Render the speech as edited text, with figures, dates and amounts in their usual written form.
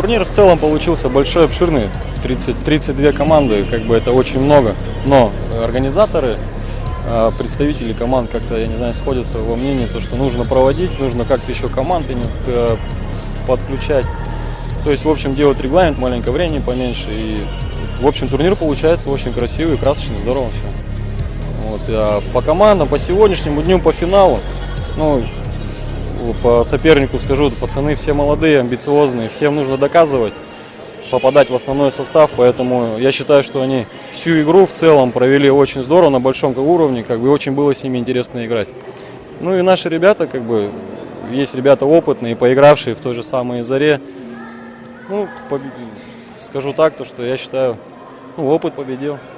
Турнир в целом получился большой, обширный, 32 команды, как бы это очень много, но организаторы, представители команд как-то, я не знаю, сходятся во мнении, то, что нужно проводить, нужно как-то еще команды подключать. То есть, в общем, делать регламент, маленько времени поменьше. И, в общем, турнир получается очень красивый, красочный, здорово все. Вот, а по командам, по сегодняшнему дню, по финалу, ну, по сопернику скажу, пацаны все молодые, амбициозные, всем нужно доказывать, попадать в основной состав, поэтому я считаю, что они всю игру в целом провели очень здорово, на большом уровне, как бы очень было с ними интересно играть. Ну и наши ребята, как бы, есть ребята опытные, поигравшие в той же самой Заре. Ну, скажу так, то, что я считаю, опыт победил.